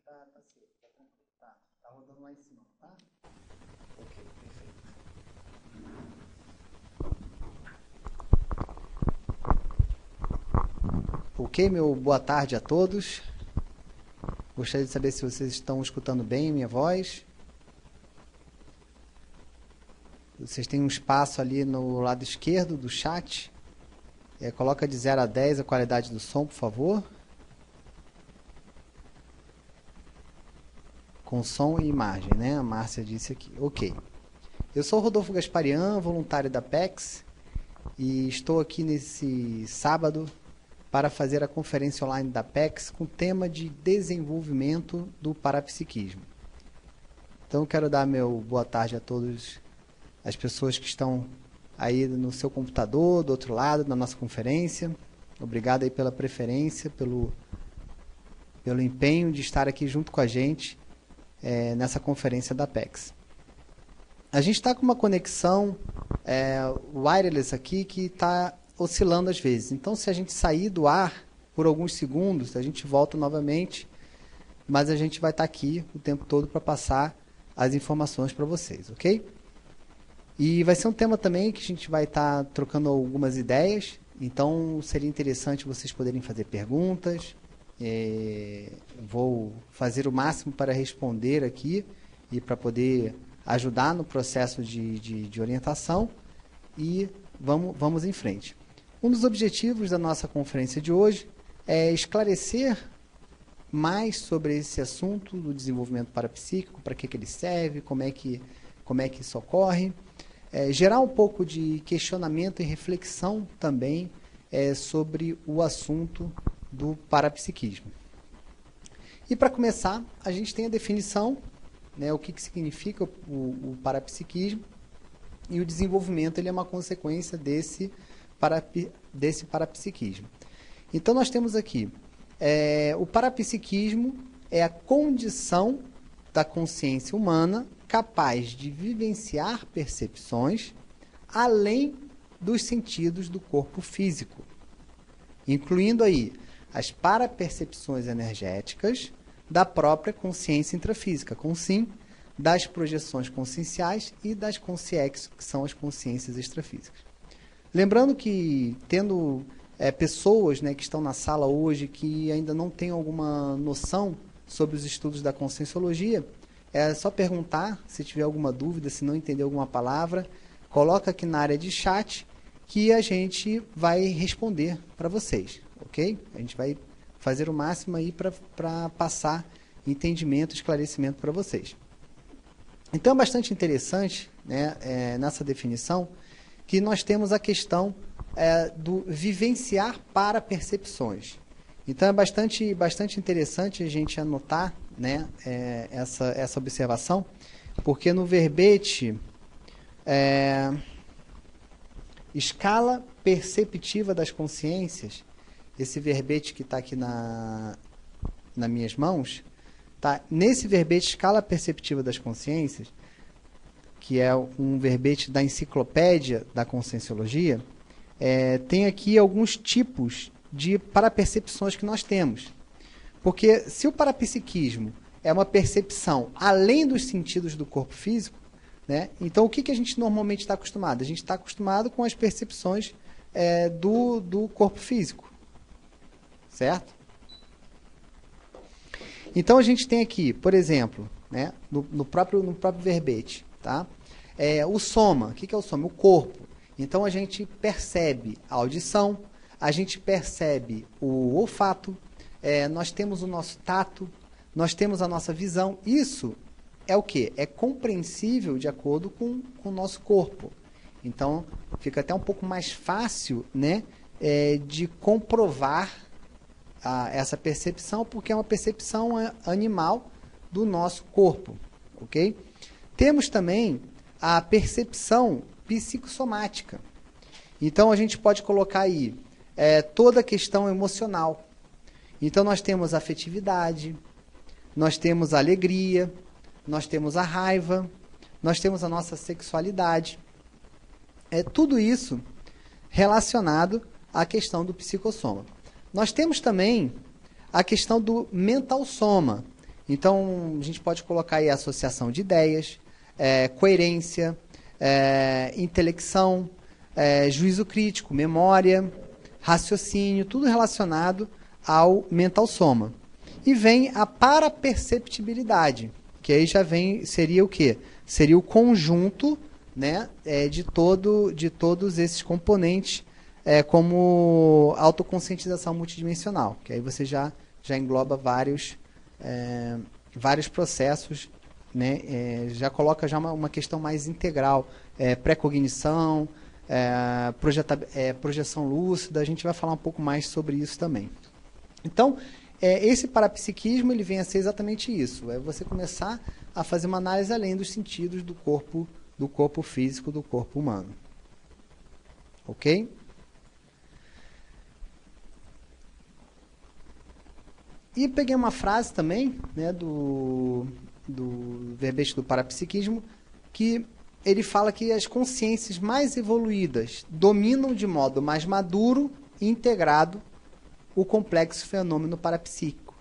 tá certo, tá rodando lá em cima, tá? Ok, perfeito. Ok, meu boa tarde a todos. Gostaria de saber se vocês estão escutando bem a minha voz. Vocês têm um espaço ali no lado esquerdo do chat. Coloca de 0 a 10 a qualidade do som, por favor. Com som e imagem, né? A Márcia disse aqui. Ok. Eu sou o Rodolfo Gasparian, voluntário da PEX, e estou aqui nesse sábado para fazer a conferência online da PEX com o tema de desenvolvimento do parapsiquismo. Então, quero dar meu boa tarde a todas as pessoas que estão aí no seu computador, do outro lado, na nossa conferência. Obrigado aí pela preferência, pelo empenho de estar aqui junto com a gente nessa conferência da PEX. A gente está com uma conexão wireless aqui que está oscilando às vezes. Então, se a gente sair do ar por alguns segundos, a gente volta novamente, mas a gente vai estar aqui o tempo todo para passar as informações para vocês, ok? E vai ser um tema também que a gente vai estar trocando algumas ideias, então seria interessante vocês poderem fazer perguntas. Vou fazer o máximo para responder aqui e para poder ajudar no processo de orientação, e vamos em frente. Um dos objetivos da nossa conferência de hoje é esclarecer mais sobre esse assunto do desenvolvimento parapsíquico, para que ele serve, como é que isso ocorre, gerar um pouco de questionamento e reflexão também sobre o assunto do parapsiquismo. E para começar, a gente tem a definição, né, o que significa o parapsiquismo, e o desenvolvimento ele é uma consequência desse parapsiquismo. Então, nós temos aqui, o parapsiquismo é a condição da consciência humana capaz de vivenciar percepções além dos sentidos do corpo físico, incluindo aí as parapercepções energéticas da própria consciência intrafísica, das projeções conscienciais e das consciências, que são as consciências extrafísicas. Lembrando que, tendo pessoas, né, que estão na sala hoje que ainda não têm alguma noção sobre os estudos da conscienciologia, é só perguntar, se tiver alguma dúvida, se não entender alguma palavra, coloca aqui na área de chat que a gente vai responder para vocês, ok? A gente vai fazer o máximo aí para passar entendimento, esclarecimento para vocês. Então, é bastante interessante, né, nessa definição, que nós temos a questão do vivenciar para percepções. Então, é bastante interessante a gente anotar, né, essa observação, porque no verbete escala perceptiva das consciências, esse verbete que está aqui nas minhas mãos, tá? Nesse verbete escala perceptiva das consciências, que é um verbete da enciclopédia da conscienciologia, tem aqui alguns tipos de parapercepções que nós temos. Porque se o parapsiquismo é uma percepção além dos sentidos do corpo físico, né, então o que a gente normalmente está acostumado? A gente está acostumado com as percepções do corpo físico. Certo? Então a gente tem aqui, por exemplo, né, no próprio verbete, tá? O soma. O que é o soma? O corpo. Então a gente percebe a audição, a gente percebe o olfato, nós temos o nosso tato, nós temos a nossa visão. Isso é o quê? É compreensível de acordo com o nosso corpo. Então fica até um pouco mais fácil, né, de comprovar essa percepção, porque é uma percepção animal do nosso corpo, ok? Temos também a percepção psicossomática. Então, a gente pode colocar aí toda a questão emocional. Então, nós temos a afetividade, nós temos a alegria, nós temos a raiva, nós temos a nossa sexualidade. Tudo isso relacionado à questão do psicossoma. Nós temos também a questão do mental soma. Então, a gente pode colocar aí associação de ideias, coerência, intelecção, juízo crítico, memória, raciocínio, tudo relacionado ao mental soma. E vem a paraperceptibilidade, que aí já seria o quê? Seria o conjunto, né, de todos esses componentes, como autoconscientização multidimensional, que aí você já engloba vários processos, né, já coloca já uma questão mais integral, pré-cognição, projeção lúcida, a gente vai falar um pouco mais sobre isso também. Então, esse parapsiquismo ele vem a ser exatamente isso, é você começar a fazer uma análise além dos sentidos do corpo físico, do corpo humano. Ok? E peguei uma frase também, né, do verbete do parapsiquismo, que ele fala que as consciências mais evoluídas dominam de modo mais maduro e integrado o complexo fenômeno parapsíquico.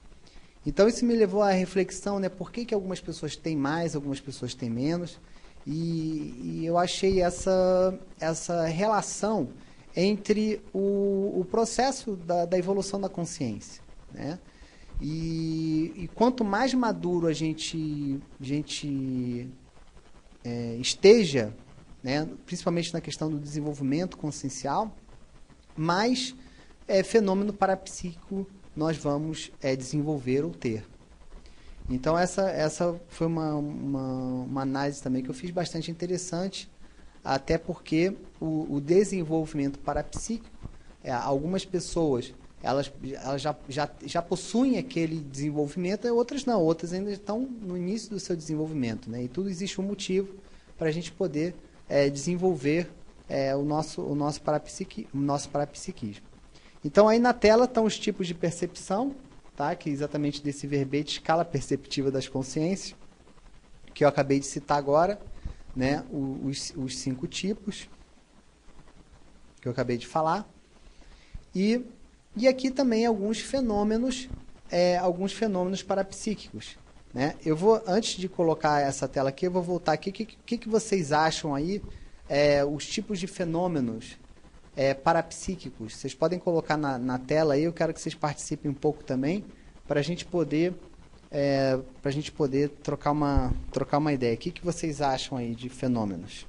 Então isso me levou à reflexão, né, por que algumas pessoas têm mais, algumas pessoas têm menos, e eu achei essa relação entre o processo da evolução da consciência, né? E quanto mais maduro a gente esteja, né, principalmente na questão do desenvolvimento consciencial, mais fenômeno parapsíquico nós vamos desenvolver ou ter. Então essa foi uma análise também que eu fiz bastante interessante, até porque o desenvolvimento parapsíquico, algumas pessoas elas já possuem aquele desenvolvimento, e outras não, outras ainda estão no início do seu desenvolvimento, né? E tudo existe um motivo para a gente poder desenvolver o nosso parapsiquismo. Então aí na tela estão os tipos de percepção, tá? Que é exatamente desse verbete, escala perceptiva das consciências, que eu acabei de citar agora, né? Os 5 tipos que eu acabei de falar. E aqui também alguns fenômenos parapsíquicos, né? Eu vou, antes de colocar essa tela aqui, eu vou voltar aqui. O que vocês acham aí, os tipos de fenômenos parapsíquicos? Vocês podem colocar na tela aí, eu quero que vocês participem um pouco também, para a gente poder trocar uma ideia. O que vocês acham aí de fenômenos?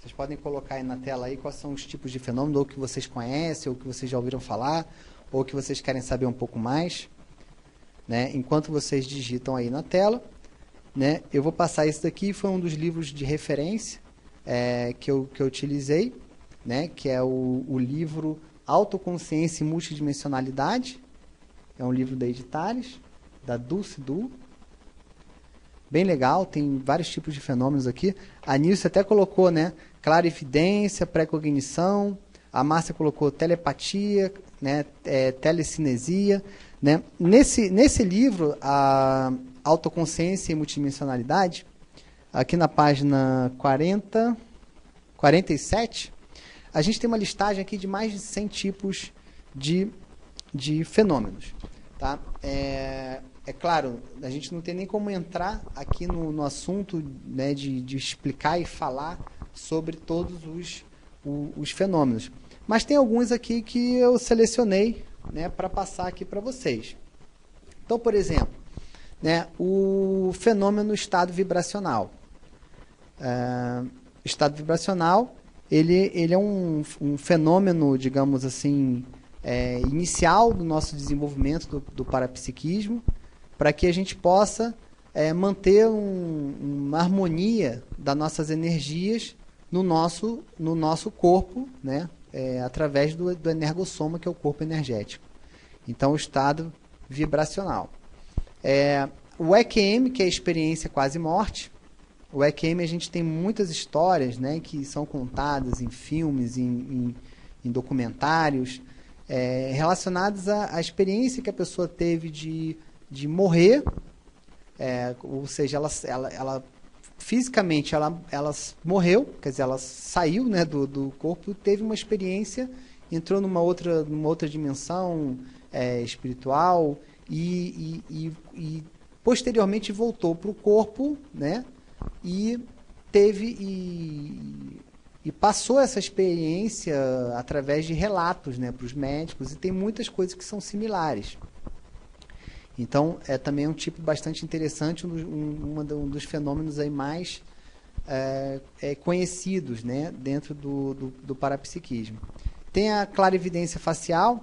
Vocês podem colocar aí na tela aí quais são os tipos de fenômenos, ou que vocês conhecem, ou que vocês já ouviram falar, ou que vocês querem saber um pouco mais, né? Enquanto vocês digitam aí na tela, né? Eu vou passar isso daqui, foi um dos livros de referência que eu utilizei, né? Que é o livro Autoconsciência e Multidimensionalidade, é um livro da Editares, da Dulce Du. Bem legal, tem vários tipos de fenômenos aqui. A Nilce até colocou, né, clarividência, pré-cognição. A Márcia colocou telepatia, né, telecinesia, né? Nesse livro, a Autoconsciência e Multidimensionalidade, aqui na página 47, a gente tem uma listagem aqui de mais de 100 tipos de fenômenos, tá? É claro, a gente não tem nem como entrar aqui no assunto, né, de explicar e falar sobre todos os fenômenos. Mas tem alguns aqui que eu selecionei, né, para passar aqui para vocês. Então, por exemplo, né, o fenômeno estado vibracional. Estado vibracional, ele é um fenômeno, digamos assim, inicial do nosso desenvolvimento do parapsiquismo, para que a gente possa manter uma harmonia das nossas energias no nosso corpo, né? Através do energossoma, que é o corpo energético. Então, o estado vibracional. O EQM, que é a experiência quase-morte. O EQM, a gente tem muitas histórias, né, que são contadas em filmes, em documentários, relacionadas à experiência que a pessoa teve de morrer, ou seja, ela fisicamente ela morreu, quer dizer, ela saiu, né, do corpo, teve uma experiência, entrou numa outra dimensão espiritual, e posteriormente voltou para o corpo, né? E teve e passou essa experiência através de relatos, né, para os médicos, e tem muitas coisas que são similares. Então, também um tipo bastante interessante, um dos fenômenos aí mais conhecidos, né, dentro do parapsiquismo. Tem a clarividência facial,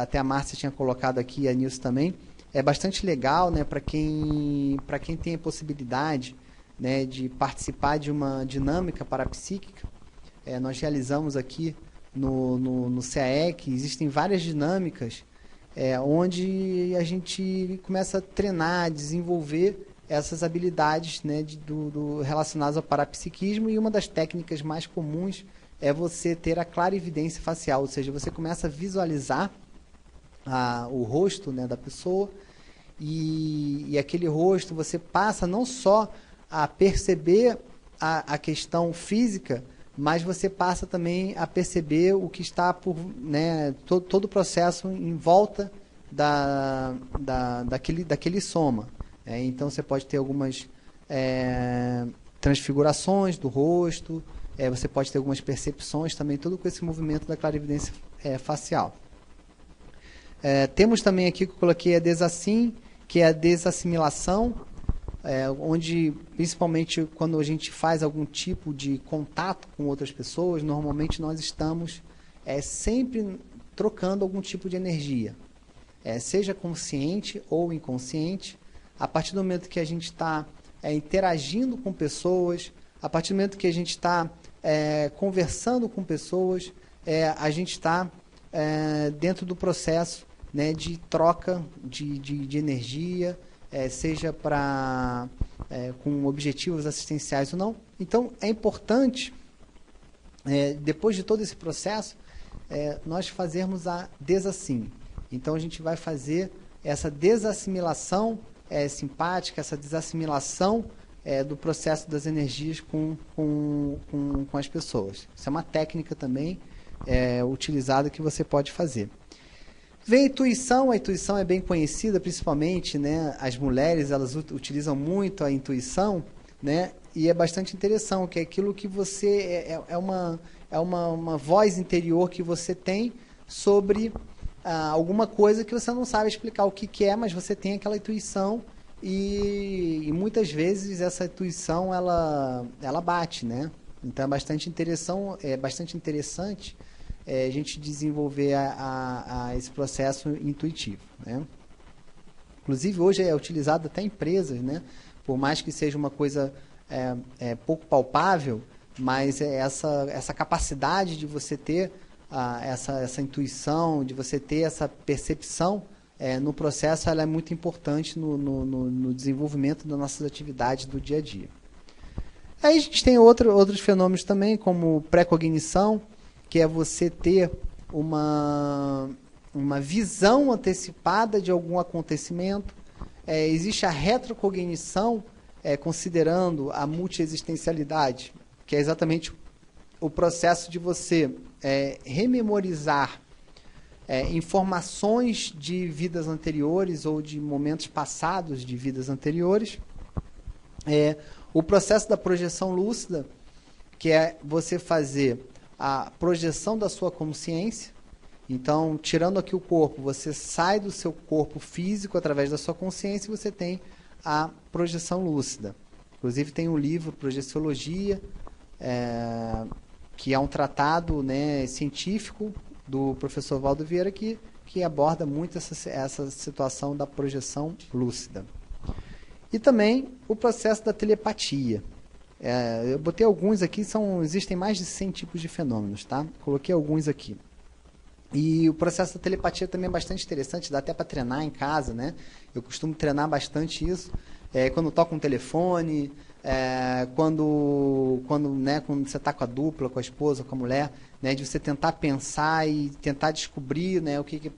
até a Márcia tinha colocado aqui, a Nilce também. É bastante legal, né, para quem tem a possibilidade, né, de participar de uma dinâmica parapsíquica. Nós realizamos aqui no CAEC, existem várias dinâmicas onde a gente começa a treinar, desenvolver essas habilidades, né, relacionadas ao parapsiquismo, e uma das técnicas mais comuns é você ter a clarividência facial, ou seja, você começa a visualizar o rosto, né, da pessoa, e aquele rosto você passa não só a perceber a questão física, mas você passa também a perceber o que está por, né, todo o processo em volta daquele soma. Então você pode ter algumas transfigurações do rosto, você pode ter algumas percepções também, tudo com esse movimento da clarividência facial. Temos também aqui que eu coloquei a desassim, que é a desassimilação, onde, principalmente quando a gente faz algum tipo de contato com outras pessoas, normalmente nós estamos sempre trocando algum tipo de energia, seja consciente ou inconsciente. A partir do momento que a gente está interagindo com pessoas, a partir do momento que a gente está conversando com pessoas, a gente está dentro do processo, né, de troca de energia, seja com objetivos assistenciais ou não. Então, é importante, depois de todo esse processo, nós fazermos a desassim. Então, a gente vai fazer essa desassimilação simpática, essa desassimilação do processo das energias com as pessoas. Isso é uma técnica também utilizada que você pode fazer. Vem a intuição é bem conhecida, principalmente, né, as mulheres, elas utilizam muito a intuição, né, e é bastante interessante, que é aquilo que você, uma voz interior que você tem sobre alguma coisa que você não sabe explicar o que é, mas você tem aquela intuição, e muitas vezes essa intuição, ela bate, né, então é bastante interessante a gente desenvolver esse processo intuitivo, né? Inclusive, hoje é utilizado até em empresas, né? Por mais que seja uma coisa pouco palpável, mas essa capacidade de você ter essa intuição, de você ter essa percepção no processo, ela é muito importante no desenvolvimento das nossas atividades do dia a dia. Aí a gente tem outros fenômenos também, como pré-cognição, que é você ter uma visão antecipada de algum acontecimento. Existe a retrocognição, considerando a multiexistencialidade, que é exatamente o processo de você rememorizar informações de vidas anteriores ou de momentos passados de vidas anteriores. O processo da projeção lúcida, que é você fazer a projeção da sua consciência. Então, tirando aqui o corpo, você sai do seu corpo físico através da sua consciência, e você tem a projeção lúcida. Inclusive, tem um livro, Projeciologia, que é um tratado, né, científico do professor Valdo Vieira, que aborda muito essa situação da projeção lúcida. E também o processo da telepatia. Eu botei alguns aqui, existem mais de 100 tipos de fenômenos, tá? Coloquei alguns aqui. E o processo da telepatia também é bastante interessante, dá até para treinar em casa, né? Eu costumo treinar bastante isso, quando toca um telefone, quando você está com a dupla, com a esposa, com a mulher, né? De você tentar pensar e tentar descobrir, né, o que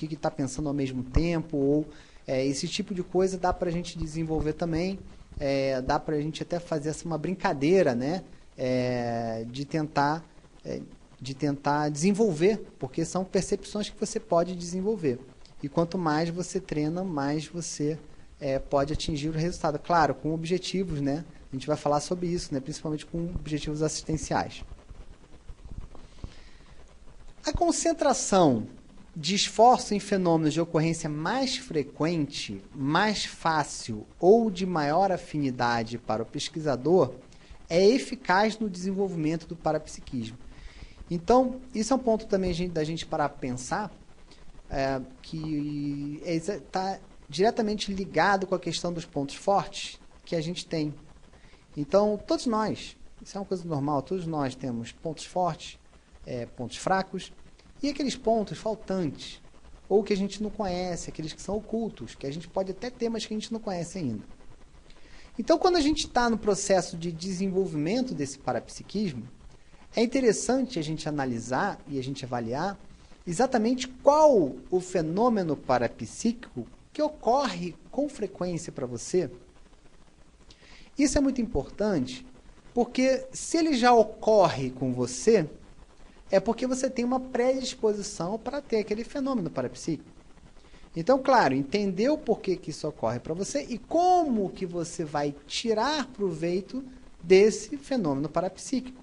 está pensando ao mesmo tempo, ou esse tipo de coisa dá para a gente desenvolver também. Dá para a gente até fazer uma brincadeira, né? De tentar desenvolver, porque são percepções que você pode desenvolver. e quanto mais você treina, mais você pode atingir o resultado. Claro, com objetivos, né? A gente vai falar sobre isso, né? Principalmente com objetivos assistenciais. A concentração de esforço em fenômenos de ocorrência mais frequente, mais fácil ou de maior afinidade para o pesquisador é eficaz no desenvolvimento do parapsiquismo. Então, isso é um ponto também da gente parar para pensar, que está diretamente ligado com a questão dos pontos fortes que a gente tem. Então, todos nós, isso é uma coisa normal, todos nós temos pontos fortes, pontos fracos, e aqueles pontos faltantes, ou que a gente não conhece, aqueles que são ocultos, que a gente pode até ter, mas que a gente não conhece ainda. Então, quando a gente está no processo de desenvolvimento desse parapsiquismo, é interessante a gente analisar e a gente avaliar exatamente qual o fenômeno parapsíquico que ocorre com frequência para você. Isso é muito importante, porque se ele já ocorre com você, é porque você tem uma predisposição para ter aquele fenômeno parapsíquico. Então, claro, entender o porquê que isso ocorre para você e como que você vai tirar proveito desse fenômeno parapsíquico.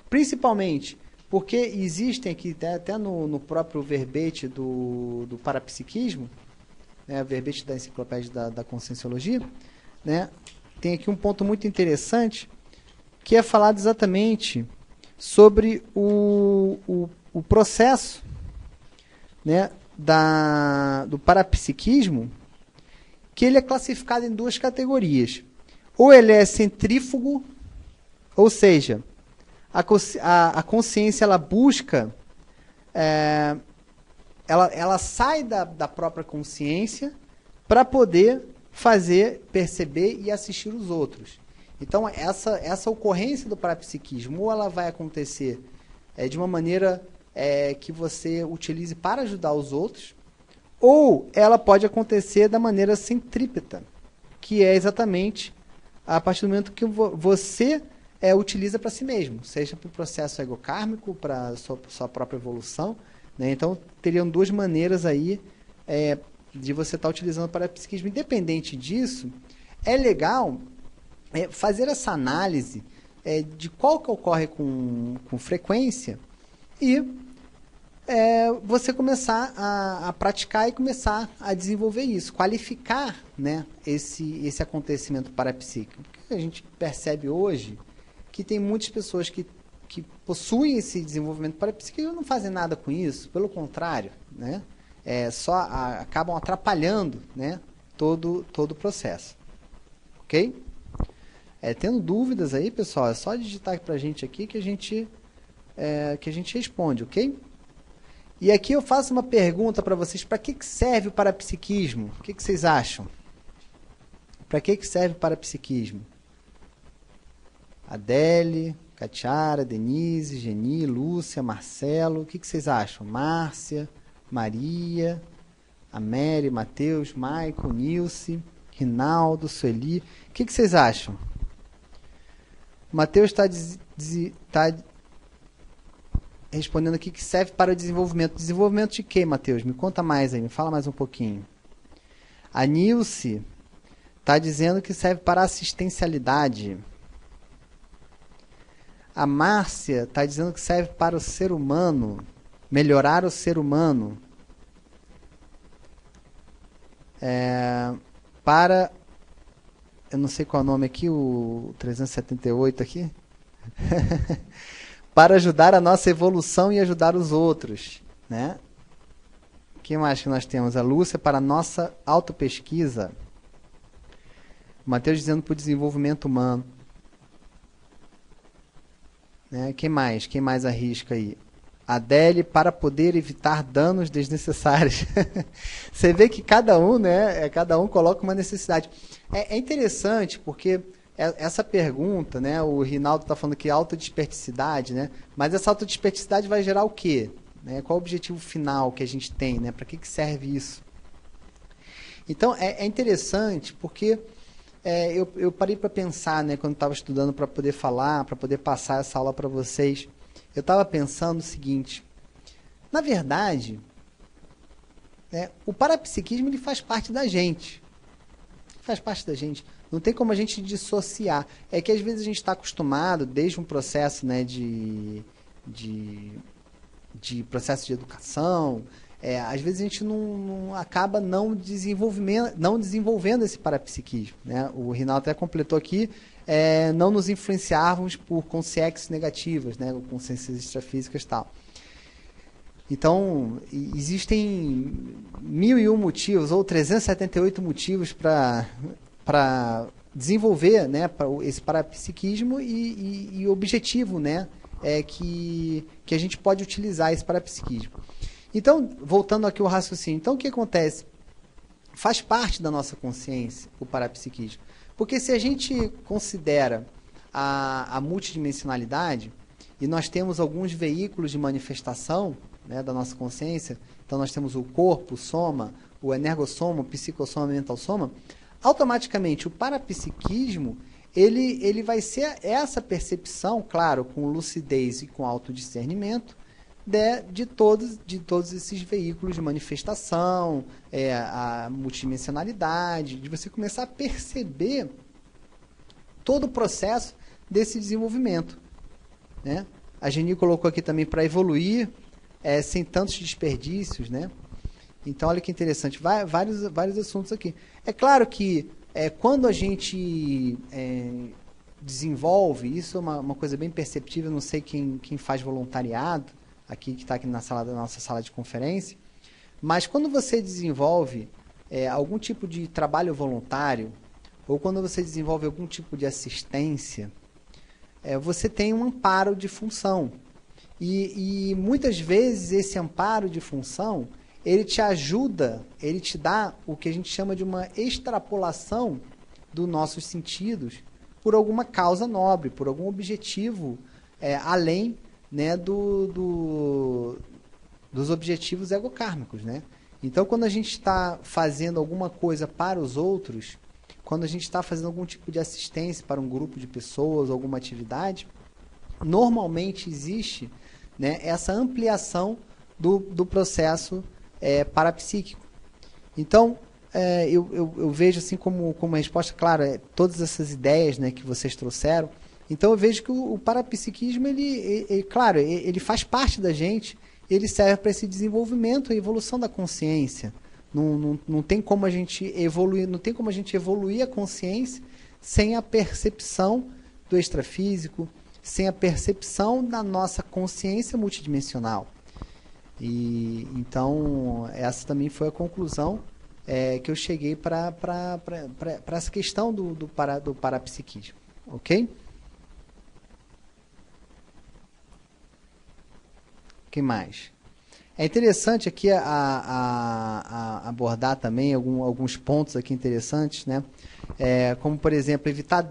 Principalmente porque existem aqui, até no próprio verbete do parapsiquismo, né, verbete da enciclopédia da Conscienciologia, né, tem aqui um ponto muito interessante, que é falado exatamente sobre o processo, né, do parapsiquismo, que ele é classificado em duas categorias. Ou ele é centrífugo, ou seja, a consciência ela busca, ela sai da própria consciência para poder perceber e assistir os outros. Então, essa ocorrência do parapsiquismo, ou ela vai acontecer de uma maneira que você utilize para ajudar os outros, ou ela pode acontecer da maneira centrípeta, que é exatamente a partir do momento que você utiliza para si mesmo, seja para o processo egokármico, para a sua própria evolução, né? Então, teriam duas maneiras aí de você estar utilizando o parapsiquismo. Independente disso, é legal fazer essa análise de qual que ocorre com frequência e você começar a praticar e começar a desenvolver isso, qualificar, né, esse acontecimento parapsíquico. Porque a gente percebe hoje que tem muitas pessoas que possuem esse desenvolvimento parapsíquico e não fazem nada com isso, pelo contrário, né, só acabam atrapalhando, né, todo o processo. Ok? Tendo dúvidas aí, pessoal, é só digitar para a gente aqui que a gente responde, ok? E aqui eu faço uma pergunta para vocês: para que serve o parapsiquismo? O que vocês acham? Para que serve o parapsiquismo? Adele, Catiara, Denise, Geni, Lúcia, Marcelo, o que vocês acham? Márcia, Maria, Amélia, Matheus, Maicon, Nilce, Rinaldo, Sueli, o que vocês acham? O Matheus está respondendo aqui que serve para o desenvolvimento. Desenvolvimento de quê, Matheus? Me conta mais aí, me fala mais um pouquinho. A Nilce está dizendo que serve para assistencialidade. A Márcia está dizendo que serve para o ser humano, melhorar o ser humano. Eu não sei qual é o nome aqui, o 378 aqui. Para ajudar a nossa evolução e ajudar os outros, né? O que mais que nós temos? A Lúcia para a nossa autopesquisa. O Matheus dizendo para o desenvolvimento humano. Né? Quem mais? Quem mais arrisca aí? Adele para poder evitar danos desnecessários. Você vê que cada um, né? Cada um coloca uma necessidade. É interessante porque essa pergunta, né? O Rinaldo está falando que autodesperticidade, né? Mas essa autodesperticidade vai gerar o quê? Né? Qual o objetivo final que a gente tem, né? Para que serve isso? Então, é interessante porque eu parei para pensar, né? Quando estava estudando para poder falar, para poder passar essa aula para vocês, eu estava pensando o seguinte: na verdade, né? O parapsiquismo ele faz parte da gente. Faz parte da gente. Não tem como a gente dissociar. É que às vezes a gente está acostumado, desde um processo, né, de processo de educação, às vezes a gente não acaba não desenvolvendo esse parapsiquismo, né? O Rinaldo até completou aqui, não nos influenciarmos por consciências negativas, né, consciências extrafísicas e tal. Então, existem 1001 motivos, ou 378 motivos para desenvolver, né, esse parapsiquismo e o objetivo, né, que a gente pode utilizar esse parapsiquismo. Então, voltando aqui ao raciocínio, então o que acontece? Faz parte da nossa consciência o parapsiquismo. Porque se a gente considera a multidimensionalidade, e nós temos alguns veículos de manifestação, né, da nossa consciência, então nós temos o corpo, o soma, o energossoma, o psicossoma, o mental-soma, automaticamente o parapsiquismo ele vai ser essa percepção, claro, com lucidez e com autodiscernimento, de todos esses veículos de manifestação, a multidimensionalidade, de você começar a perceber todo o processo desse desenvolvimento, né? A Geni colocou aqui também para evoluir sem tantos desperdícios, né? Então, olha que interessante, vários assuntos aqui. É claro que quando a gente desenvolve, isso é uma coisa bem perceptível, não sei quem faz voluntariado, aqui que está aqui na nossa sala de conferência, mas quando você desenvolve algum tipo de trabalho voluntário, ou quando você desenvolve algum tipo de assistência, você tem um amparo de função. E muitas vezes esse amparo de função, ele te ajuda, ele te dá o que a gente chama de uma extrapolação dos nossos sentidos por alguma causa nobre, por algum objetivo além, né, dos objetivos egokármicos, né? Então, quando a gente está fazendo alguma coisa para os outros, quando a gente está fazendo algum tipo de assistência para um grupo de pessoas, alguma atividade, normalmente existe, né, essa ampliação do processo parapsíquico. Então, eu vejo assim como uma resposta, claro, todas essas ideias, né, que vocês trouxeram. Então, eu vejo que o parapsiquismo, claro, ele faz parte da gente, ele serve para esse desenvolvimento e evolução da consciência. Não tem como a gente evoluir, não tem como a gente evoluir a consciência sem a percepção do extrafísico, sem a percepção da nossa consciência multidimensional. E então essa também foi a conclusão que eu cheguei para essa questão do parapsiquismo, ok? O que mais? É interessante aqui abordar também alguns pontos aqui interessantes, né? Como, por exemplo, evitar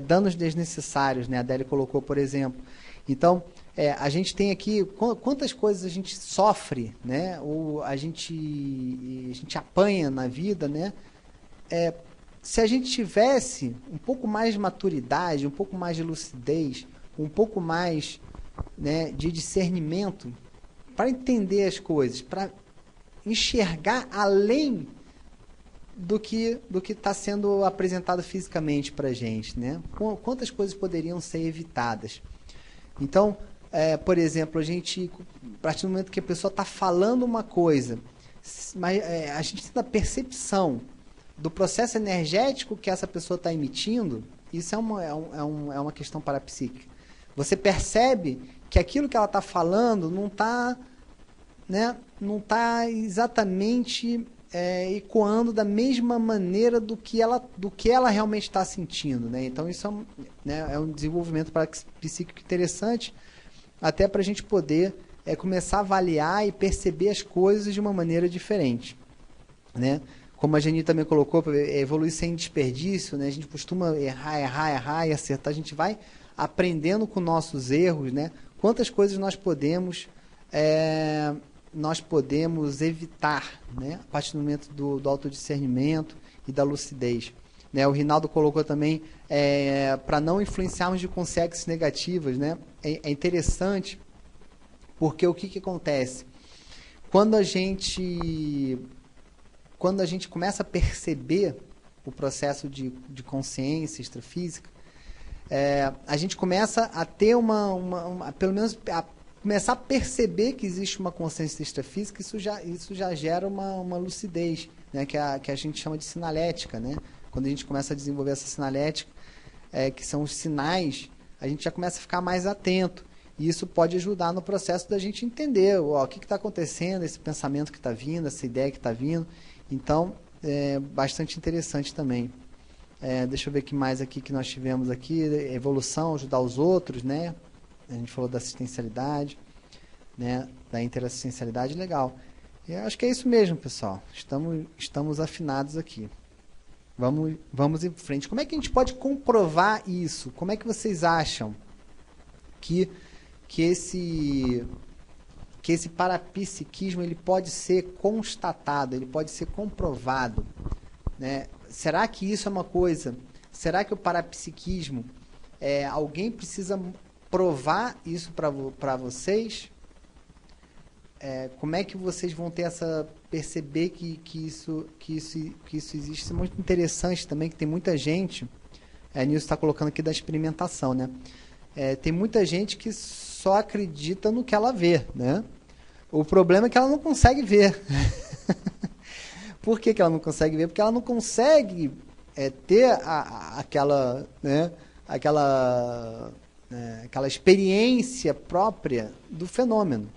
danos desnecessários, né? A Adélia colocou, por exemplo. Então, a gente tem aqui quantas coisas a gente sofre, né? Ou a gente apanha na vida, né? Se a gente tivesse um pouco mais de maturidade, um pouco mais de lucidez, um pouco mais, né, de discernimento, para entender as coisas, para enxergar além do que está sendo apresentado fisicamente para a gente, né? Quantas coisas poderiam ser evitadas? Então, por exemplo, a partir do momento que a pessoa está falando uma coisa, mas a gente tem a percepção do processo energético que essa pessoa está emitindo, isso é uma questão parapsíquica. Você percebe que aquilo que ela está falando não está, né, não está exatamente ecoando da mesma maneira do que ela realmente está sentindo, né? Então isso é um desenvolvimento parapsíquico interessante, até para a gente poder começar a avaliar e perceber as coisas de uma maneira diferente, né? Como a Geni também colocou, evoluir sem desperdício, né? A gente costuma errar e acertar, a gente vai aprendendo com nossos erros, né? Quantas coisas nós podemos evitar, né? A partir do momento do autodiscernimento e da lucidez, né? O Rinaldo colocou também para não influenciarmos de consciências negativas, né? É interessante porque o que acontece? quando a gente começa a perceber o processo de consciência extrafísica, a gente começa a ter pelo menos a começar a perceber que existe uma consciência extrafísica. Isso já gera uma lucidez, né, que a gente chama de sinalética, né? Quando a gente começa a desenvolver essa sinalética, que são os sinais, a gente já começa a ficar mais atento. E isso pode ajudar no processo da gente entender o que está acontecendo, esse pensamento que está vindo, essa ideia que está vindo. Então, é bastante interessante também. Deixa eu ver o que mais aqui que nós tivemos aqui. Evolução, ajudar os outros, né? A gente falou da assistencialidade, né? Da interassistencialidade, legal. Eu acho que é isso mesmo, pessoal. Estamos afinados aqui. Vamos em frente. Como é que a gente pode comprovar isso? Como é que vocês acham que esse parapsiquismo ele pode ser constatado, ele pode ser comprovado, né? Será que isso é uma coisa? Será que o parapsiquismo, alguém precisa provar isso para vocês? Como é que vocês vão ter perceber que isso existe? Isso é muito interessante também, que tem muita gente, Nilson está colocando aqui da experimentação, né? Tem muita gente que só acredita no que ela vê, né? O problema é que ela não consegue ver. Por que ela não consegue ver? Porque ela não consegue ter aquela experiência própria do fenômeno.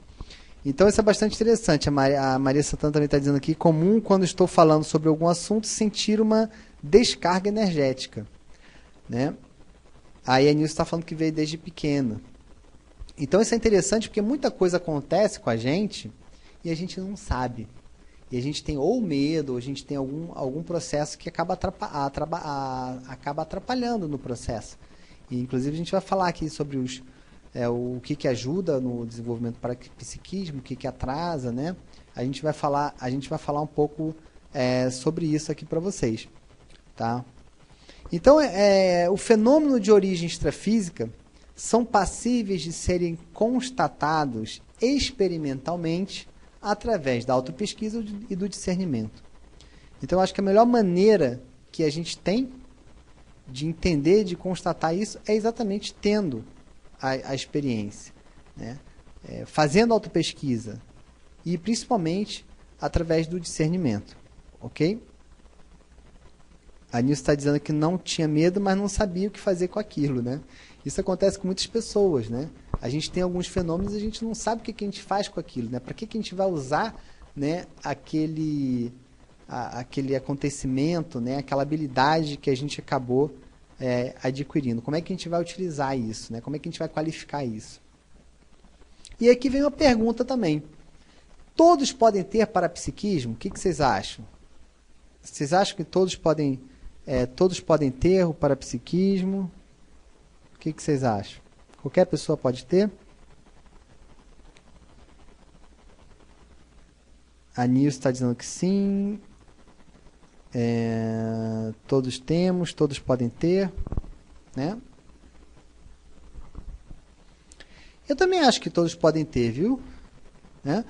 Então isso é bastante interessante. A Maria Santana também está dizendo aqui: comum quando estou falando sobre algum assunto sentir uma descarga energética, né? Aí a Nilson está falando que veio desde pequena. Então isso é interessante porque muita coisa acontece com a gente e a gente não sabe. E a gente tem ou medo, ou a gente tem algum processo que acaba atrapalhando no processo. E, inclusive, a gente vai falar aqui sobre o que ajuda no desenvolvimento do parapsiquismo, o que atrasa, né? A gente vai falar um pouco sobre isso aqui para vocês, tá? Então, o fenômeno de origem extrafísica são passíveis de serem constatados experimentalmente através da autopesquisa e do discernimento. Então, eu acho que a melhor maneira que a gente tem de entender, de constatar isso, é exatamente tendo a experiência, né? Fazendo autopesquisa e, principalmente, através do discernimento. Ok? A Nilce está dizendo que não tinha medo, mas não sabia o que fazer com aquilo, né? Isso acontece com muitas pessoas, né? A gente tem alguns fenômenos e a gente não sabe o que a gente faz com aquilo, né? Para que a gente vai usar, né, aquele acontecimento, né, aquela habilidade que a gente acabou adquirindo? Como é que a gente vai utilizar isso, né? Como é que a gente vai qualificar isso? E aqui vem uma pergunta também. Todos podem ter parapsiquismo? O que vocês acham? Vocês acham que todos podem ter o parapsiquismo? O que vocês acham? Qualquer pessoa pode ter? A Nilce está dizendo que sim. Todos temos, todos podem ter, né? Eu também acho que todos podem ter, viu? Né?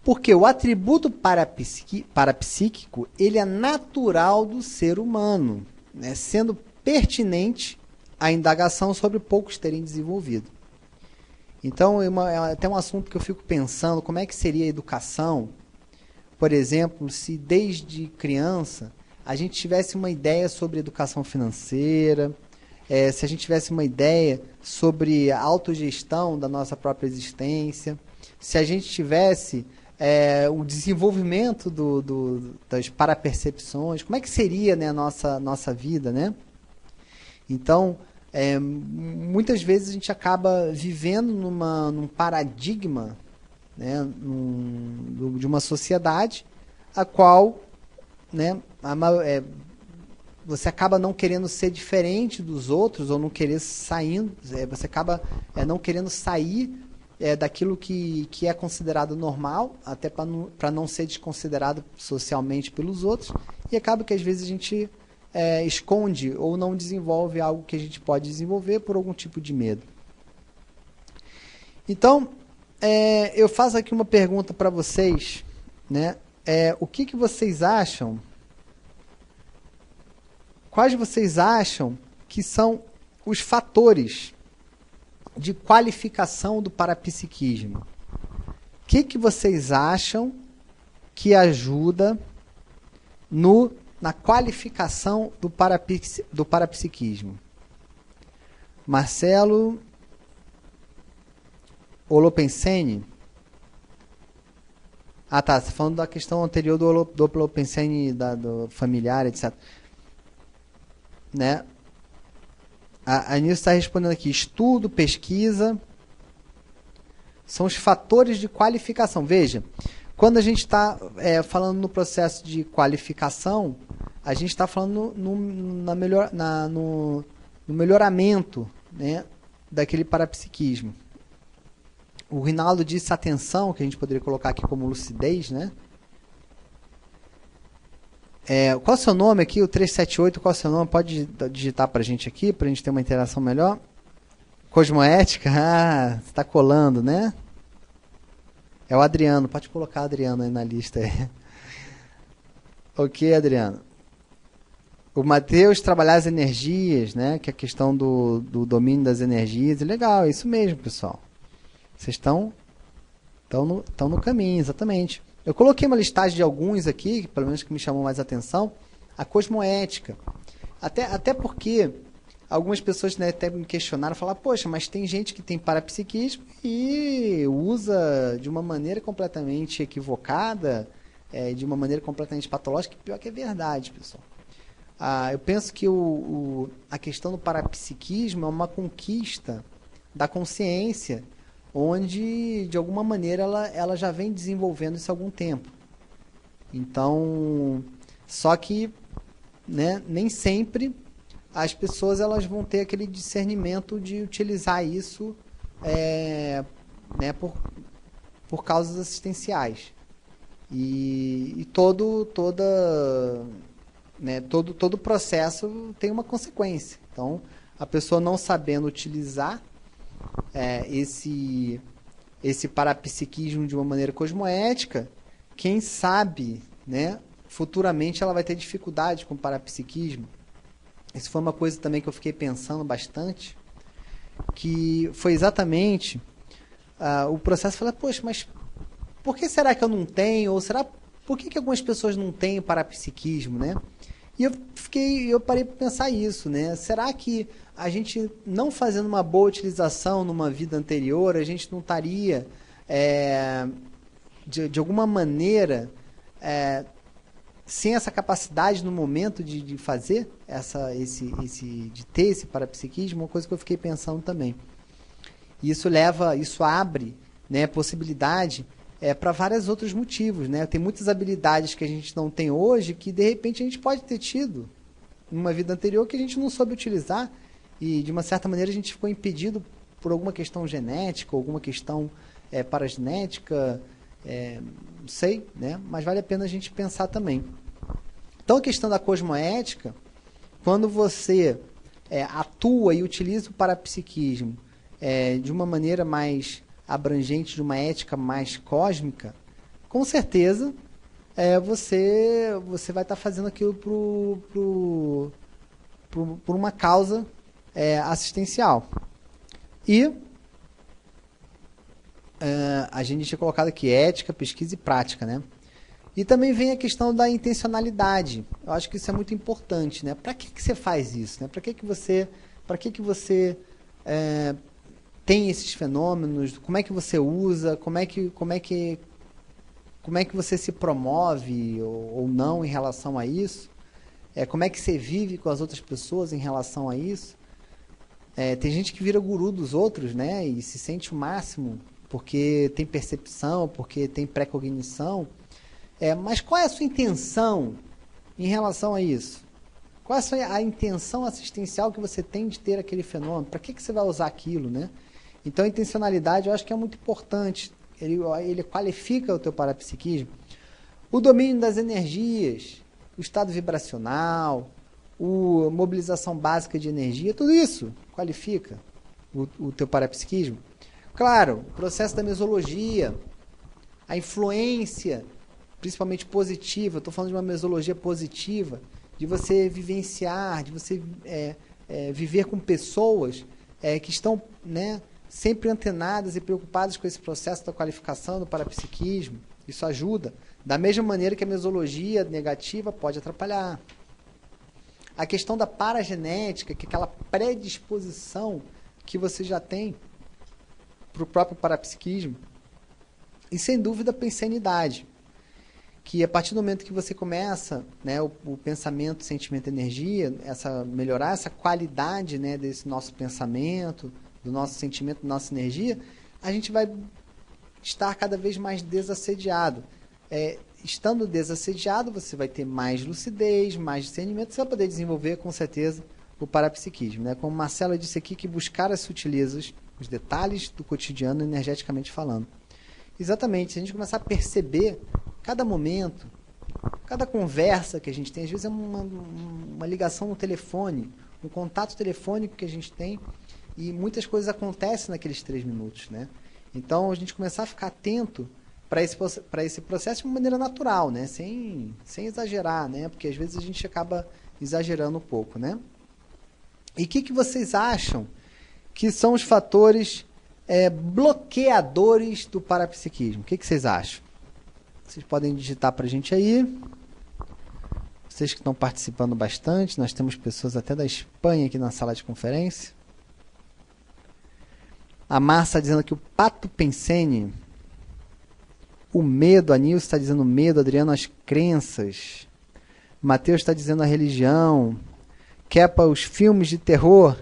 Porque o atributo parapsíquico, ele é natural do ser humano, né? Sendo pertinente à indagação sobre poucos terem desenvolvido. Então, é até um assunto que eu fico pensando, como é que seria a educação, por exemplo, se desde criança a gente tivesse uma ideia sobre educação financeira, se a gente tivesse uma ideia sobre a autogestão da nossa própria existência, se a gente tivesse o desenvolvimento das parapercepções, como é que seria, né, a nossa vida, né? Então, muitas vezes a gente acaba vivendo num paradigma, né, de uma sociedade a qual, né, você acaba não querendo ser diferente dos outros, ou não querer você acaba não querendo sair daquilo que é considerado normal, até para não ser desconsiderado socialmente pelos outros, e acaba que às vezes a gente esconde ou não desenvolve algo que a gente pode desenvolver por algum tipo de medo. Então, eu faço aqui uma pergunta para vocês, né? O que vocês acham? Quais vocês acham que são os fatores de qualificação do parapsiquismo? O que vocês acham que ajuda na qualificação do parapsiquismo? Marcelo Holopensene? Ah, tá. Você está falando da questão anterior do Holopensene, do familiar, etc. Né? A Nilce está respondendo aqui. Estudo, pesquisa. São os fatores de qualificação. Veja, quando a gente está falando no processo de qualificação, a gente está falando no melhoramento, né, daquele parapsiquismo. O Rinaldo disse atenção, que a gente poderia colocar aqui como lucidez, né? Qual é o seu nome aqui? O 378, qual é o seu nome? Pode digitar para a gente aqui, para a gente ter uma interação melhor? Cosmoética? Ah, você está colando, né? É o Adriano. Pode colocar o Adriano aí na lista. Aí. Ok, Adriano. O Matheus trabalhar as energias, né? Que é a questão do domínio das energias. Legal, é isso mesmo, pessoal. Vocês estão no caminho, exatamente. Eu coloquei uma listagem de alguns aqui, pelo menos que me chamou mais atenção. A cosmoética. Até porque algumas pessoas, né, até me questionaram, falaram, poxa, mas tem gente que tem parapsiquismo e usa de uma maneira completamente equivocada, de uma maneira completamente patológica, e pior que é verdade, pessoal. Eu penso que a questão do parapsiquismo é uma conquista da consciência, onde, de alguma maneira, ela já vem desenvolvendo isso há algum tempo. Então, só que, né, nem sempre as pessoas elas vão ter aquele discernimento de utilizar isso né, por causas assistenciais. E todo processo tem uma consequência. Então, a pessoa não sabendo utilizar esse parapsiquismo de uma maneira cosmoética, quem sabe, né, futuramente ela vai ter dificuldade com o parapsiquismo. Isso foi uma coisa também que eu fiquei pensando bastante, que foi exatamente o processo. Falar, poxa, mas por que será que eu não tenho? Ou por que algumas pessoas não têm parapsiquismo, né? E eu parei para pensar isso, né? Será que a gente não fazendo uma boa utilização numa vida anterior, a gente não estaria de alguma maneira sem essa capacidade no momento de fazer de ter esse parapsiquismo? Uma coisa que eu fiquei pensando também. E isso abre, né, possibilidade para vários outros motivos, né? Tem muitas habilidades que a gente não tem hoje que de repente a gente pode ter tido numa vida anterior que a gente não soube utilizar e de uma certa maneira a gente ficou impedido por alguma questão genética, alguma questão paragenética, não sei, né? Mas vale a pena a gente pensar também. Então a questão da cosmoética, quando você atua e utiliza o parapsiquismo de uma maneira mais abrangente, de uma ética mais cósmica, com certeza você vai estar fazendo aquilo por uma causa assistencial. E a gente tinha colocado aqui ética, pesquisa e prática, né? E também vem a questão da intencionalidade. Eu acho que isso é muito importante, né? Para que você faz isso, né? Para que você tem esses fenômenos? Como é que você usa? Como é que você se promove ou não em relação a isso? Como é que você vive com as outras pessoas em relação a isso? Tem gente que vira guru dos outros, né? E se sente o máximo porque tem percepção, porque tem pré-cognição. Mas qual é a sua intenção em relação a isso? Qual é a intenção assistencial que você tem de ter aquele fenômeno? Para que você vai usar aquilo, né? Então, a intencionalidade eu acho que é muito importante. Ele qualifica o teu parapsiquismo. O domínio das energias, o estado vibracional, a mobilização básica de energia, tudo isso qualifica o teu parapsiquismo. Claro, o processo da mesologia, a influência, principalmente positiva, eu estou falando de uma mesologia positiva, de você vivenciar, de você viver com pessoas que estão, né, sempre antenadas e preocupadas com esse processo da qualificação do parapsiquismo. Isso ajuda. Da mesma maneira que a mesologia negativa pode atrapalhar. A questão da paragenética, que é aquela predisposição que você já tem para o próprio parapsiquismo. E, sem dúvida, a pensanidade, que a partir do momento que você começa, né, o pensamento, sentimento, energia, melhorar essa qualidade, né, desse nosso pensamento, do nosso sentimento, da nossa energia, a gente vai estar cada vez mais desassediado. Estando desassediado, você vai ter mais lucidez, mais discernimento, você vai poder desenvolver, com certeza, o parapsiquismo. Né? Como Marcela disse aqui, que buscar as sutilezas, os detalhes do cotidiano, energeticamente falando. Exatamente, se a gente começar a perceber cada momento, cada conversa que a gente tem, às vezes é uma ligação no telefone, um contato telefônico que a gente tem, e muitas coisas acontecem naqueles 3 minutos. Né? Então, a gente começar a ficar atento para esse processo de uma maneira natural, né? sem exagerar, né? Porque às vezes a gente acaba exagerando um pouco. Né? E o que vocês acham que são os fatores bloqueadores do parapsiquismo? O que vocês acham? Vocês podem digitar para a gente aí. Vocês que estão participando bastante, nós temos pessoas até da Espanha aqui na sala de conferência. A Márcia está dizendo que o Pato Pensene, o medo, a Nilce está dizendo medo, Adriano, as crenças. Matheus está dizendo a religião. Kepa, os filmes de terror.